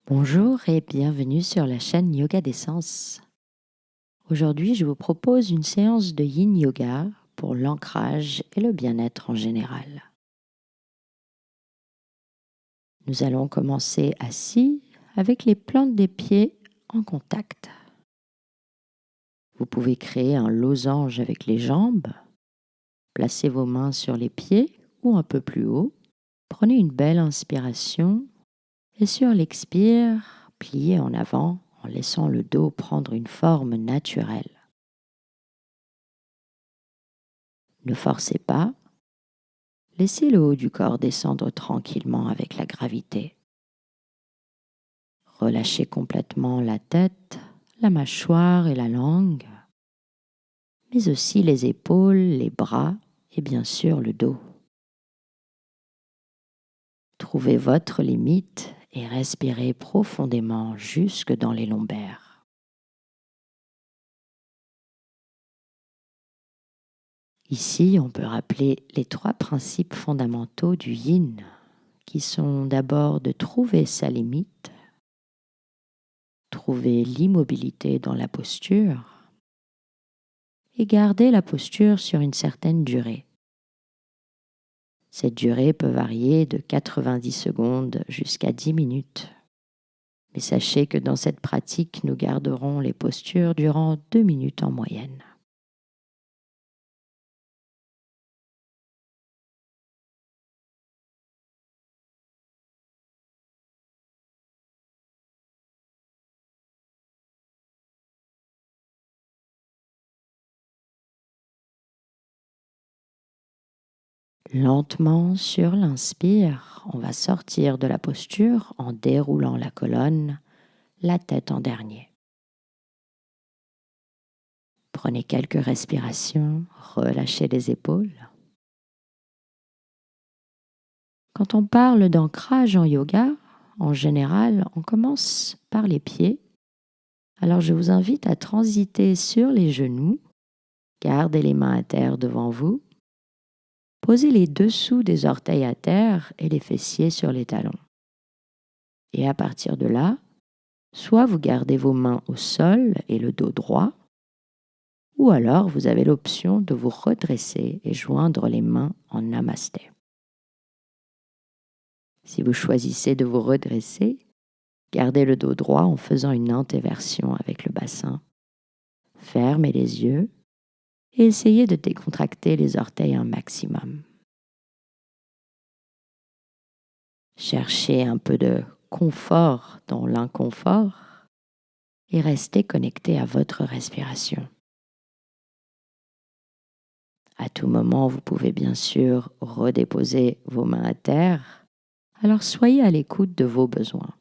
Bonjour et bienvenue sur la chaîne Yoga d'Essence. Aujourd'hui, je vous propose une séance de Yin Yoga pour l'ancrage et le bien-être en général. Nous allons commencer assis avec les plantes des pieds en contact. Vous pouvez créer un losange avec les jambes. Placez vos mains sur les pieds ou un peu plus haut. Prenez une belle inspiration et sur l'expire, pliez en avant en laissant le dos prendre une forme naturelle. Ne forcez pas, laissez le haut du corps descendre tranquillement avec la gravité. Relâchez complètement la tête, la mâchoire et la langue, mais aussi les épaules, les bras et bien sûr le dos. Trouvez votre limite et respirez profondément jusque dans les lombaires. Ici, on peut rappeler les 3 principes fondamentaux du yin, qui sont d'abord de trouver sa limite, trouver l'immobilité dans la posture et garder la posture sur une certaine durée. Cette durée peut varier de 90 secondes jusqu'à 10 minutes. Mais sachez que dans cette pratique, nous garderons les postures durant 2 minutes en moyenne. Lentement sur l'inspire, on va sortir de la posture en déroulant la colonne, la tête en dernier. Prenez quelques respirations, relâchez les épaules. Quand on parle d'ancrage en yoga, en général, on commence par les pieds. Alors je vous invite à transiter sur les genoux, gardez les mains à terre devant vous, posez les dessous des orteils à terre et les fessiers sur les talons. Et à partir de là, soit vous gardez vos mains au sol et le dos droit, ou alors vous avez l'option de vous redresser et joindre les mains en namasté. Si vous choisissez de vous redresser, gardez le dos droit en faisant une antéversion avec le bassin. Fermez les yeux et essayez de décontracter les orteils un maximum. Cherchez un peu de confort dans l'inconfort et restez connecté à votre respiration. À tout moment, vous pouvez bien sûr redéposer vos mains à terre, alors soyez à l'écoute de vos besoins.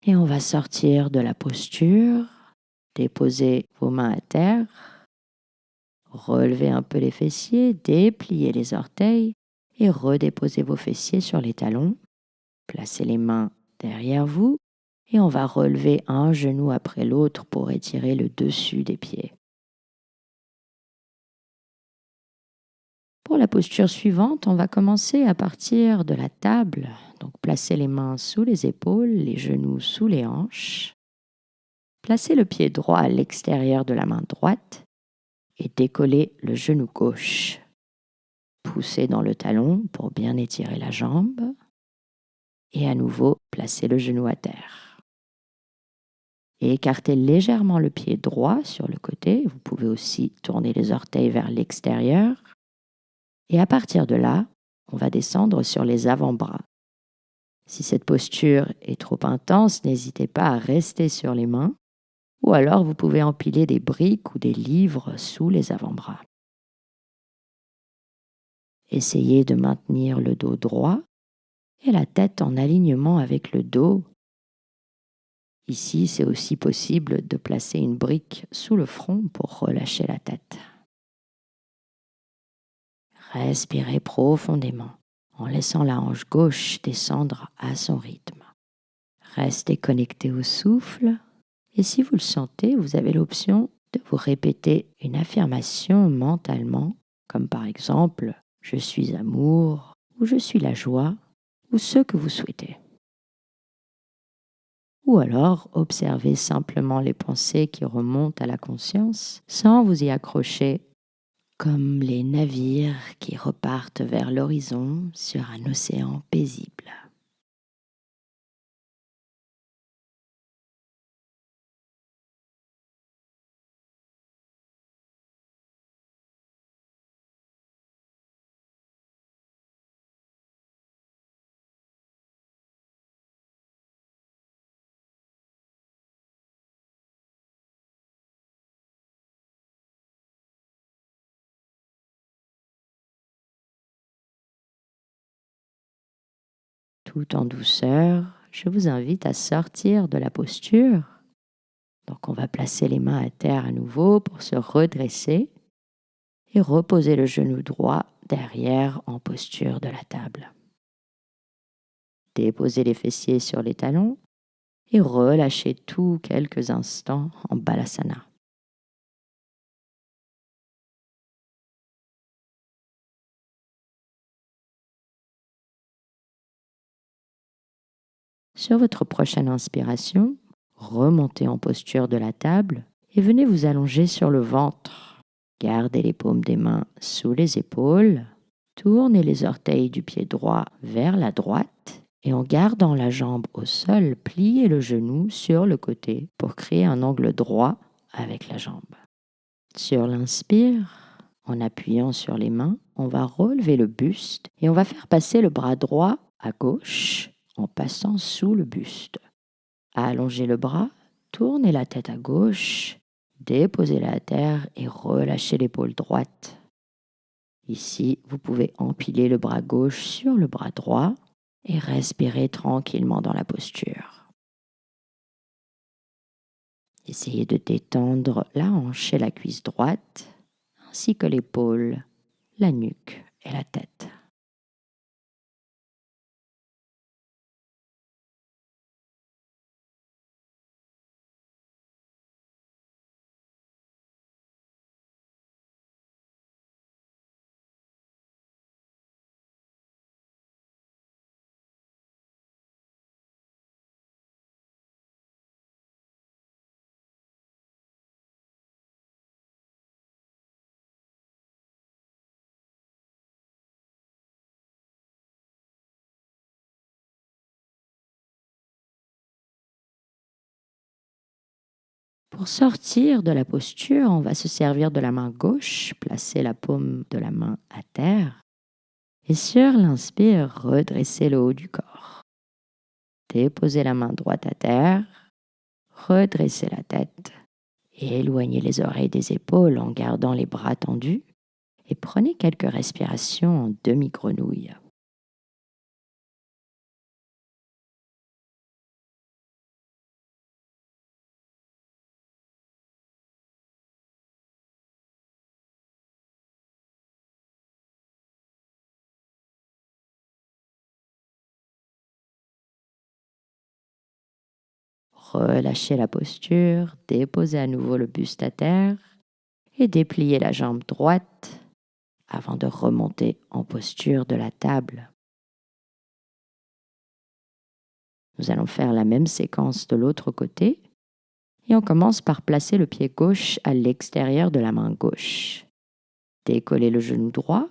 Et on va sortir de la posture, déposer vos mains à terre, relevez un peu les fessiers, dépliez les orteils et redéposez vos fessiers sur les talons. Placez les mains derrière vous et on va relever un genou après l'autre pour étirer le dessus des pieds. Pour la posture suivante, on va commencer à partir de la table. Donc placez les mains sous les épaules, les genoux sous les hanches. Placez le pied droit à l'extérieur de la main droite et décollez le genou gauche. Poussez dans le talon pour bien étirer la jambe. Et à nouveau, placez le genou à terre. Et écartez légèrement le pied droit sur le côté. Vous pouvez aussi tourner les orteils vers l'extérieur. Et à partir de là, on va descendre sur les avant-bras. Si cette posture est trop intense, n'hésitez pas à rester sur les mains ou alors vous pouvez empiler des briques ou des livres sous les avant-bras. Essayez de maintenir le dos droit et la tête en alignement avec le dos. Ici, c'est aussi possible de placer une brique sous le front pour relâcher la tête. Respirez profondément en laissant la hanche gauche descendre à son rythme. Restez connecté au souffle et si vous le sentez, vous avez l'option de vous répéter une affirmation mentalement, comme par exemple « Je suis amour » ou « Je suis la joie » ou ce que vous souhaitez. Ou alors, observez simplement les pensées qui remontent à la conscience sans vous y accrocher, comme les navires qui repartent vers l'horizon sur un océan paisible. Tout en douceur, je vous invite à sortir de la posture. Donc on va placer les mains à terre à nouveau pour se redresser et reposer le genou droit derrière en posture de la table. Déposez les fessiers sur les talons et relâchez tout quelques instants en balasana. Sur votre prochaine inspiration, remontez en posture de la table et venez vous allonger sur le ventre. Gardez les paumes des mains sous les épaules. Tournez les orteils du pied droit vers la droite et en gardant la jambe au sol, pliez le genou sur le côté pour créer un angle droit avec la jambe. Sur l'inspire, en appuyant sur les mains, on va relever le buste et on va faire passer le bras droit à gauche en passant sous le buste. Allongez le bras, tournez la tête à gauche, déposez-la à terre et relâchez l'épaule droite. Ici, vous pouvez empiler le bras gauche sur le bras droit et respirer tranquillement dans la posture. Essayez de détendre la hanche et la cuisse droite, ainsi que l'épaule, la nuque et la tête. Pour sortir de la posture, on va se servir de la main gauche, placer la paume de la main à terre et sur l'inspire, redresser le haut du corps. Déposez la main droite à terre, redressez la tête et éloignez les oreilles des épaules en gardant les bras tendus et prenez quelques respirations en demi-grenouille. Relâchez la posture, déposez à nouveau le buste à terre et dépliez la jambe droite avant de remonter en posture de la table. Nous allons faire la même séquence de l'autre côté et on commence par placer le pied gauche à l'extérieur de la main gauche. Décollez le genou droit,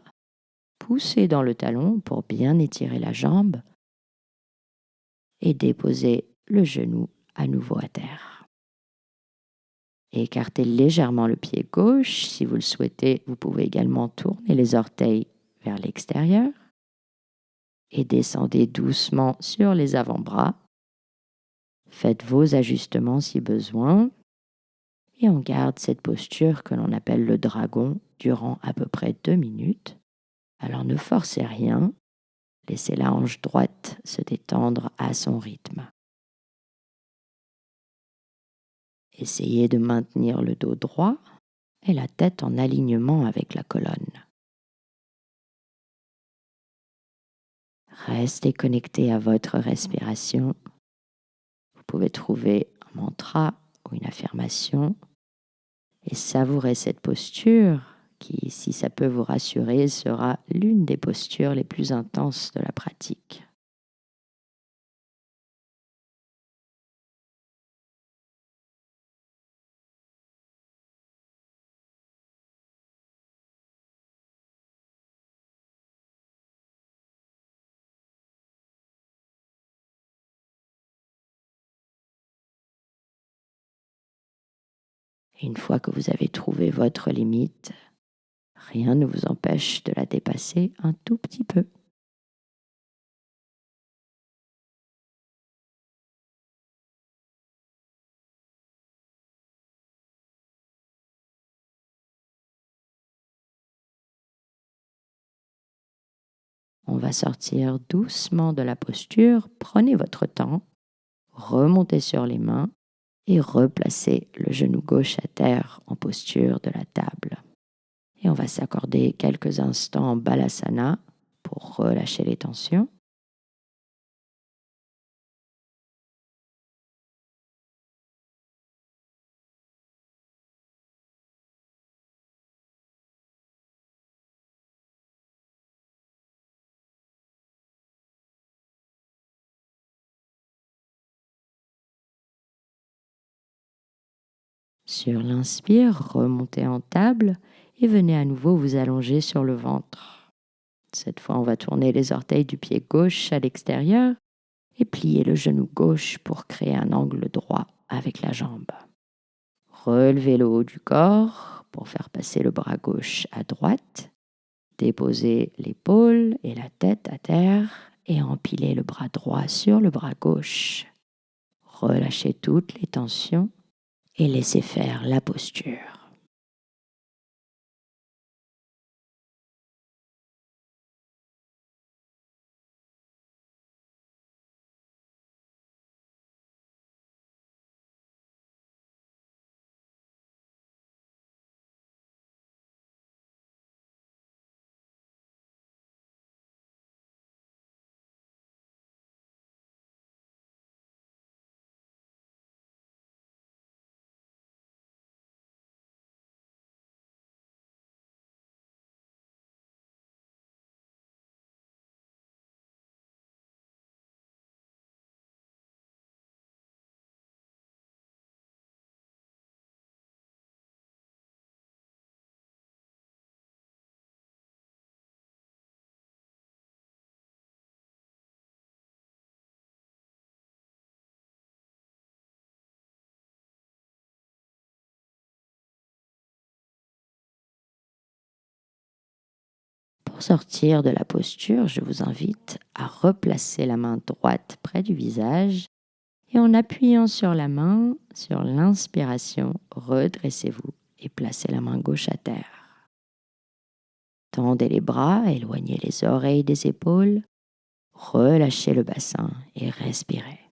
poussez dans le talon pour bien étirer la jambe et déposez le genou à nouveau à terre. Écartez légèrement le pied gauche. Si vous le souhaitez, vous pouvez également tourner les orteils vers l'extérieur et descendez doucement sur les avant-bras. Faites vos ajustements si besoin et on garde cette posture que l'on appelle le dragon durant à peu près 2 minutes. Alors ne forcez rien, laissez la hanche droite se détendre à son rythme. Essayez de maintenir le dos droit et la tête en alignement avec la colonne. Restez connecté à votre respiration. Vous pouvez trouver un mantra ou une affirmation et savourer cette posture qui, si ça peut vous rassurer, sera l'une des postures les plus intenses de la pratique. Et une fois que vous avez trouvé votre limite, rien ne vous empêche de la dépasser un tout petit peu. On va sortir doucement de la posture. Prenez votre temps, remontez sur les mains et replacez le genou gauche à terre en posture de la table. Et on va s'accorder quelques instants en balasana pour relâcher les tensions. Sur l'inspire, remontez en table et venez à nouveau vous allonger sur le ventre. Cette fois, on va tourner les orteils du pied gauche à l'extérieur et plier le genou gauche pour créer un angle droit avec la jambe. Relevez le haut du corps pour faire passer le bras gauche à droite. Déposez l'épaule et la tête à terre et empilez le bras droit sur le bras gauche. Relâchez toutes les tensions et laissez faire la posture. Pour sortir de la posture, je vous invite à replacer la main droite près du visage et en appuyant sur la main, sur l'inspiration, redressez-vous et placez la main gauche à terre. Tendez les bras, éloignez les oreilles des épaules, relâchez le bassin et respirez.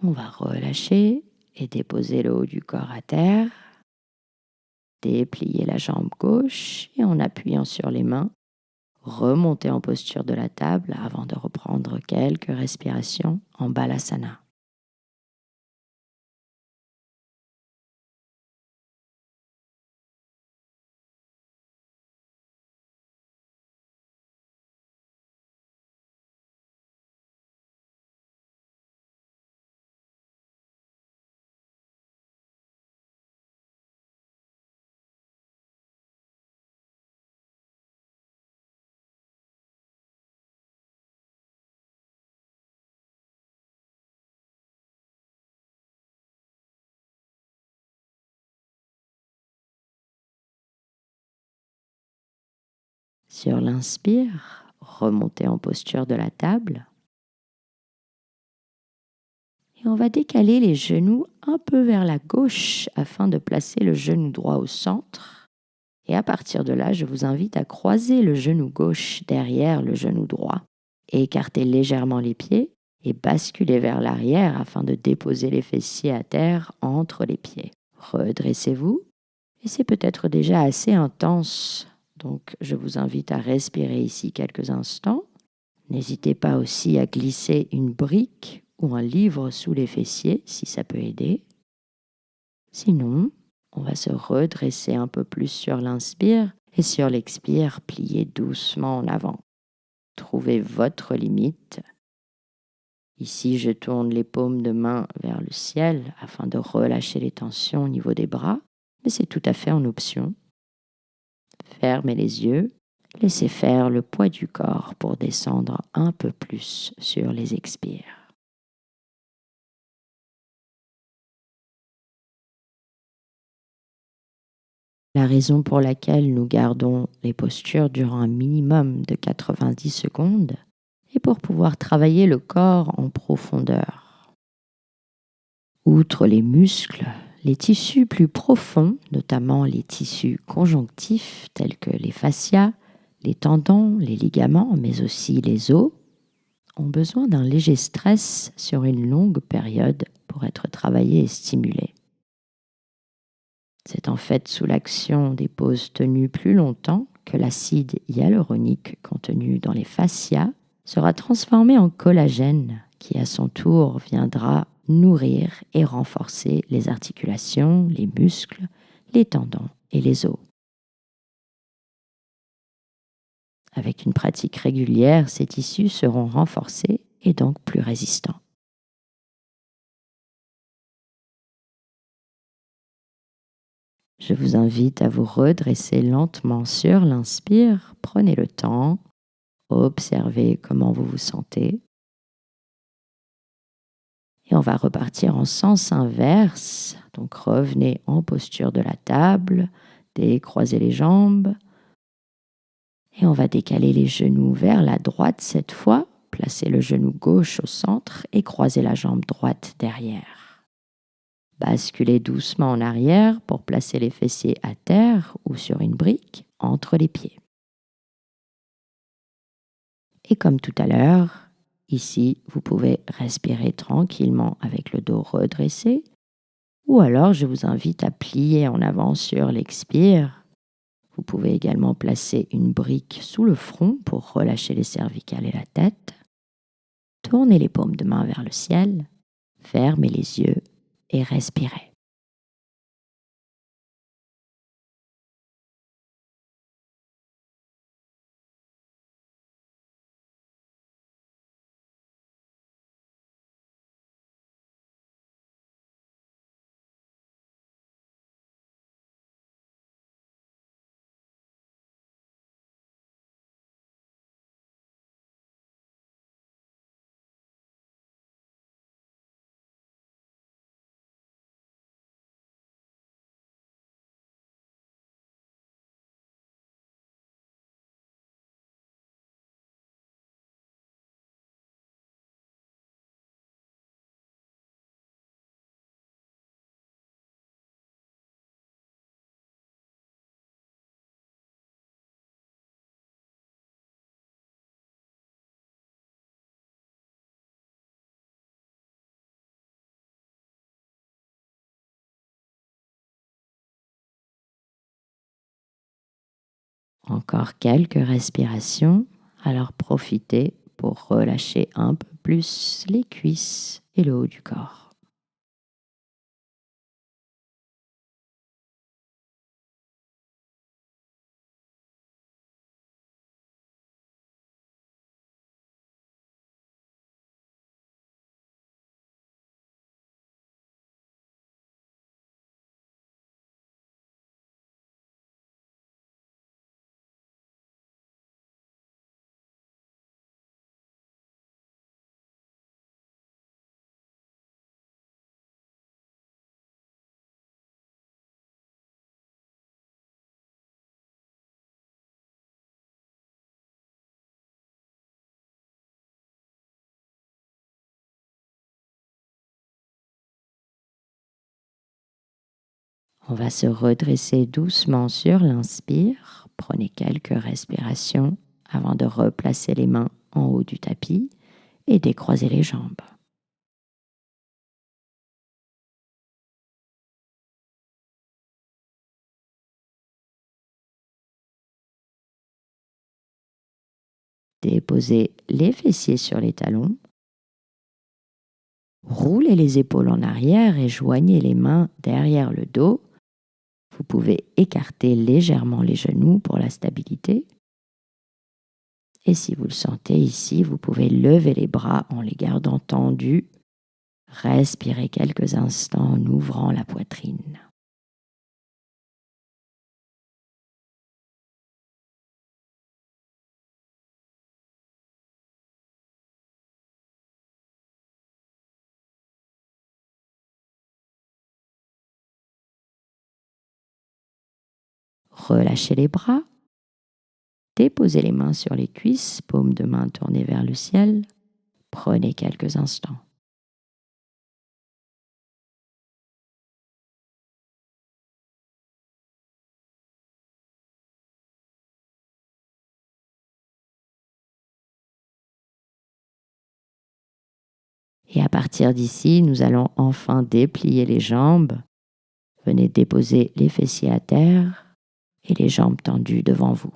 On va relâcher et déposer le haut du corps à terre. Dépliez la jambe gauche et en appuyant sur les mains, remontez en posture de la table avant de reprendre quelques respirations en balasana. Sur l'inspire, remontez en posture de la table. Et on va décaler les genoux un peu vers la gauche afin de placer le genou droit au centre. Et à partir de là, je vous invite à croiser le genou gauche derrière le genou droit et écarter légèrement les pieds et basculer vers l'arrière afin de déposer les fessiers à terre entre les pieds. Redressez-vous et c'est peut-être déjà assez intense, donc je vous invite à respirer ici quelques instants. N'hésitez pas aussi à glisser une brique ou un livre sous les fessiers si ça peut aider. Sinon, on va se redresser un peu plus sur l'inspire et sur l'expire, plier doucement en avant. Trouvez votre limite. Ici, je tourne les paumes de main vers le ciel afin de relâcher les tensions au niveau des bras, mais c'est tout à fait en option. Fermez les yeux, laissez faire le poids du corps pour descendre un peu plus sur les expires. La raison pour laquelle nous gardons les postures durant un minimum de 90 secondes est pour pouvoir travailler le corps en profondeur. Outre les muscles, les tissus plus profonds, notamment les tissus conjonctifs tels que les fascias, les tendons, les ligaments, mais aussi les os, ont besoin d'un léger stress sur une longue période pour être travaillés et stimulés. C'est en fait sous l'action des poses tenues plus longtemps que l'acide hyaluronique contenu dans les fascias sera transformé en collagène qui à son tour viendra nourrir et renforcer les articulations, les muscles, les tendons et les os. Avec une pratique régulière, ces tissus seront renforcés et donc plus résistants. Je vous invite à vous redresser lentement sur l'inspire. Prenez le temps, observez comment vous vous sentez. Et on va repartir en sens inverse. Donc revenez en posture de la table, décroisez les jambes. Et on va décaler les genoux vers la droite cette fois. Placez le genou gauche au centre et croisez la jambe droite derrière. Basculez doucement en arrière pour placer les fessiers à terre ou sur une brique entre les pieds. Et comme tout à l'heure, ici, vous pouvez respirer tranquillement avec le dos redressé ou alors je vous invite à plier en avant sur l'expire. Vous pouvez également placer une brique sous le front pour relâcher les cervicales et la tête. Tournez les paumes de main vers le ciel, fermez les yeux et respirez. Encore quelques respirations, alors profitez pour relâcher un peu plus les cuisses et le haut du corps. On va se redresser doucement sur l'inspire. Prenez quelques respirations avant de replacer les mains en haut du tapis et décroiser les jambes. Déposez les fessiers sur les talons. Roulez les épaules en arrière et joignez les mains derrière le dos. Vous pouvez écarter légèrement les genoux pour la stabilité. Et si vous le sentez ici, vous pouvez lever les bras en les gardant tendus. Respirez quelques instants en ouvrant la poitrine. Relâchez les bras. Déposez les mains sur les cuisses, paumes de main tournées vers le ciel. Prenez quelques instants. Et à partir d'ici, nous allons enfin déplier les jambes. Venez déposer les fessiers à terre et les jambes tendues devant vous.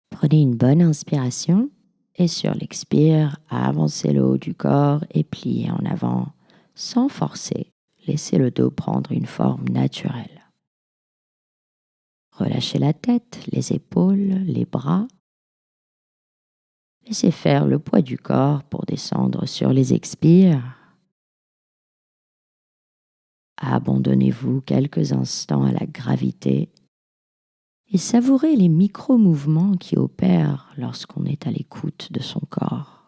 Prenez une bonne inspiration et sur l'expire, avancez le haut du corps et pliez en avant sans forcer. Laissez le dos prendre une forme naturelle. Relâchez la tête, les épaules, les bras. Laissez faire le poids du corps pour descendre sur les expires. Abandonnez-vous quelques instants à la gravité et savourez les micro-mouvements qui opèrent lorsqu'on est à l'écoute de son corps.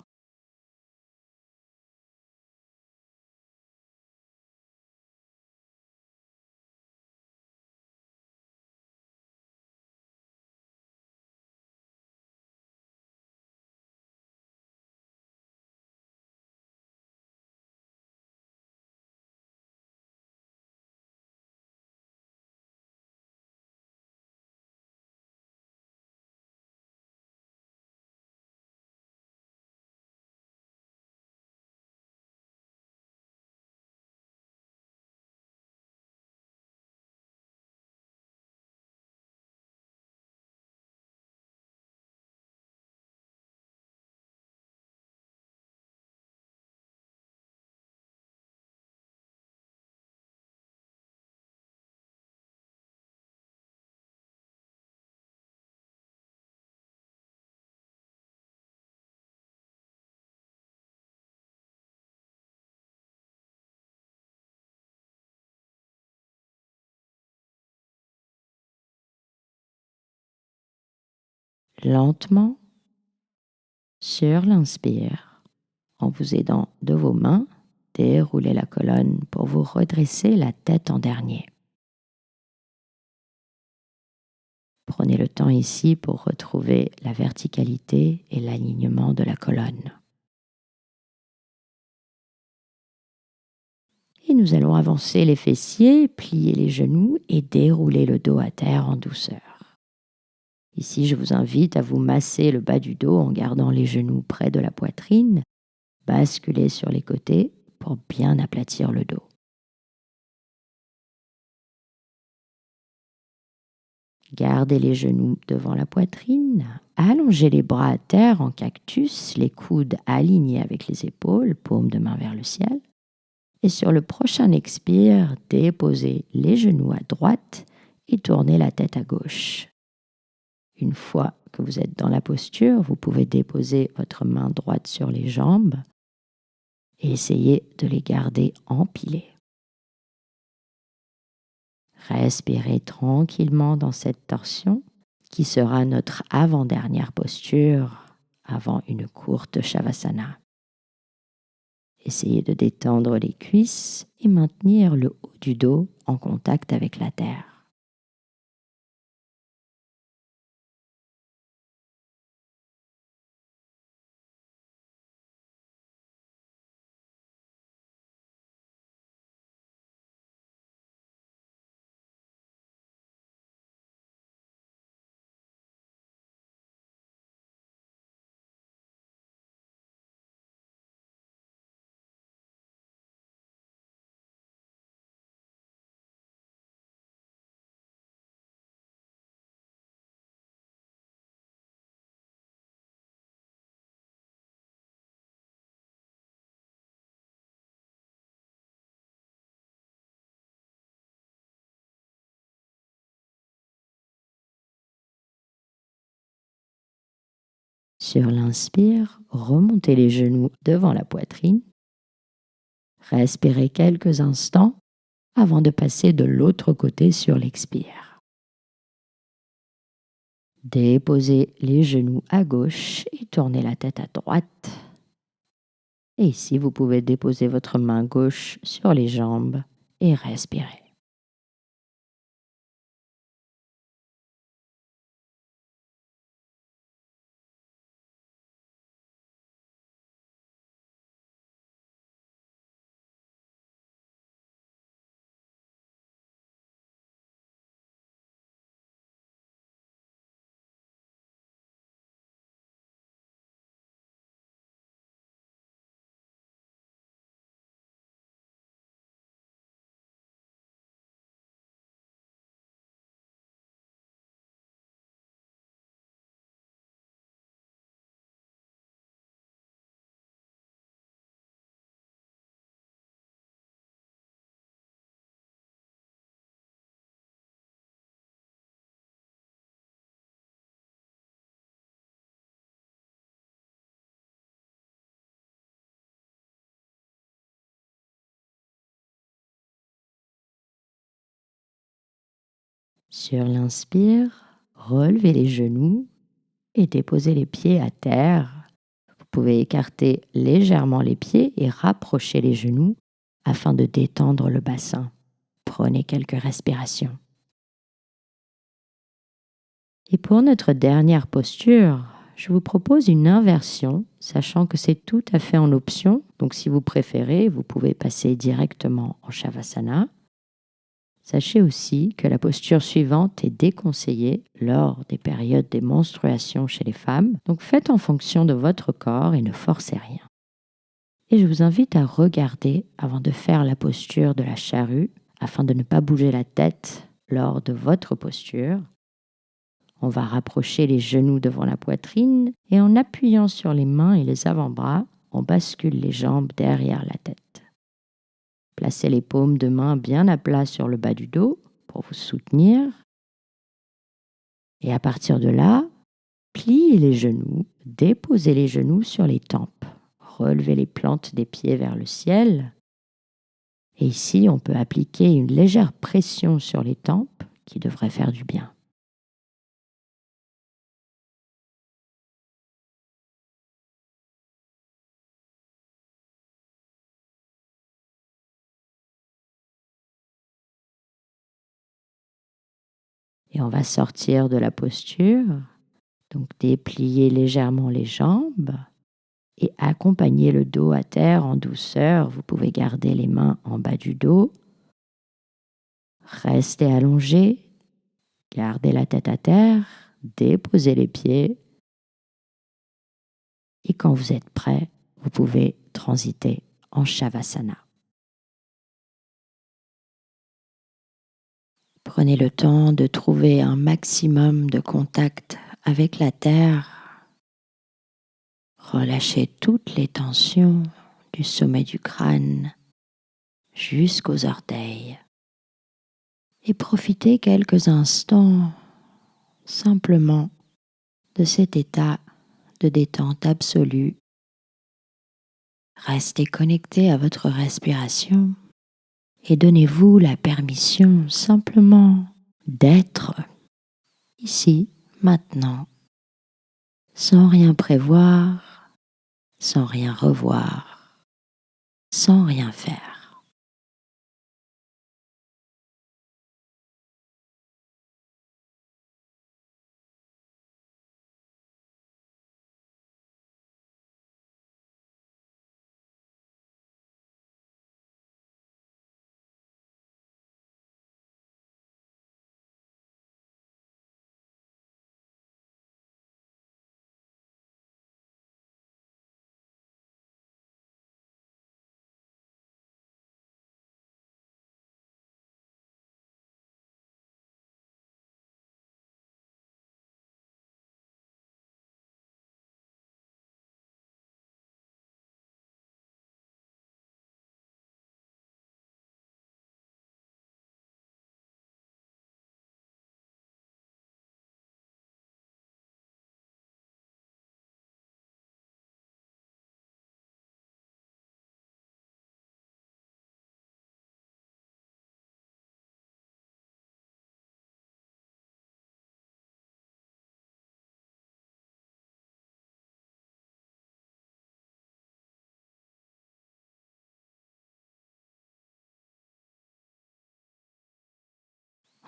Lentement, sur l'inspire, en vous aidant de vos mains, déroulez la colonne pour vous redresser la tête en dernier. Prenez le temps ici pour retrouver la verticalité et l'alignement de la colonne. Et nous allons avancer les fessiers, plier les genoux et dérouler le dos à terre en douceur. Ici, je vous invite à vous masser le bas du dos en gardant les genoux près de la poitrine. Basculez sur les côtés pour bien aplatir le dos. Gardez les genoux devant la poitrine. Allongez les bras à terre en cactus, les coudes alignés avec les épaules, paumes de main vers le ciel. Et sur le prochain expire, déposez les genoux à droite et tournez la tête à gauche. Une fois que vous êtes dans la posture, vous pouvez déposer votre main droite sur les jambes et essayer de les garder empilées. Respirez tranquillement dans cette torsion qui sera notre avant-dernière posture avant une courte Shavasana. Essayez de détendre les cuisses et maintenir le haut du dos en contact avec la terre. Sur l'inspire, remontez les genoux devant la poitrine. Respirez quelques instants avant de passer de l'autre côté sur l'expire. Déposez les genoux à gauche et tournez la tête à droite. Et ici, vous pouvez déposer votre main gauche sur les jambes et respirer. Sur l'inspire, relevez les genoux et déposez les pieds à terre. Vous pouvez écarter légèrement les pieds et rapprocher les genoux afin de détendre le bassin. Prenez quelques respirations. Et pour notre dernière posture, je vous propose une inversion, sachant que c'est tout à fait en option. Donc si vous préférez, vous pouvez passer directement en Shavasana. Sachez aussi que la posture suivante est déconseillée lors des périodes des menstruations chez les femmes. Donc faites en fonction de votre corps et ne forcez rien. Et je vous invite à regarder avant de faire la posture de la charrue afin de ne pas bouger la tête lors de votre posture. On va rapprocher les genoux devant la poitrine et en appuyant sur les mains et les avant-bras, on bascule les jambes derrière la tête. Placez les paumes de main bien à plat sur le bas du dos pour vous soutenir. Et à partir de là, pliez les genoux, déposez les genoux sur les tempes. Relevez les plantes des pieds vers le ciel. Et ici, on peut appliquer une légère pression sur les tempes qui devrait faire du bien. Et on va sortir de la posture. Donc dépliez légèrement les jambes et accompagnez le dos à terre en douceur. Vous pouvez garder les mains en bas du dos. Restez allongé. Gardez la tête à terre. Déposez les pieds. Et quand vous êtes prêt, vous pouvez transiter en Shavasana. Prenez le temps de trouver un maximum de contact avec la terre. Relâchez toutes les tensions du sommet du crâne jusqu'aux orteils. Et profitez quelques instants simplement de cet état de détente absolue. Restez connecté à votre respiration et donnez-vous la permission simplement d'être ici, maintenant, sans rien prévoir, sans rien revoir, sans rien faire.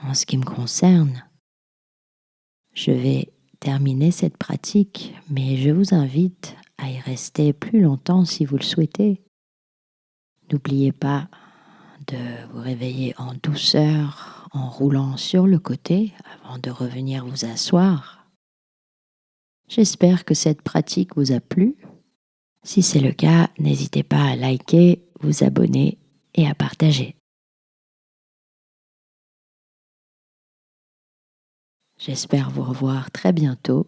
En ce qui me concerne, je vais terminer cette pratique, mais je vous invite à y rester plus longtemps si vous le souhaitez. N'oubliez pas de vous réveiller en douceur en roulant sur le côté avant de revenir vous asseoir. J'espère que cette pratique vous a plu. Si c'est le cas, n'hésitez pas à liker, vous abonner et à partager. J'espère vous revoir très bientôt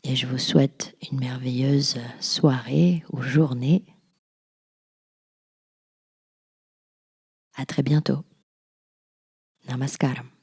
et je vous souhaite une merveilleuse soirée ou journée. À très bientôt. Namaskaram.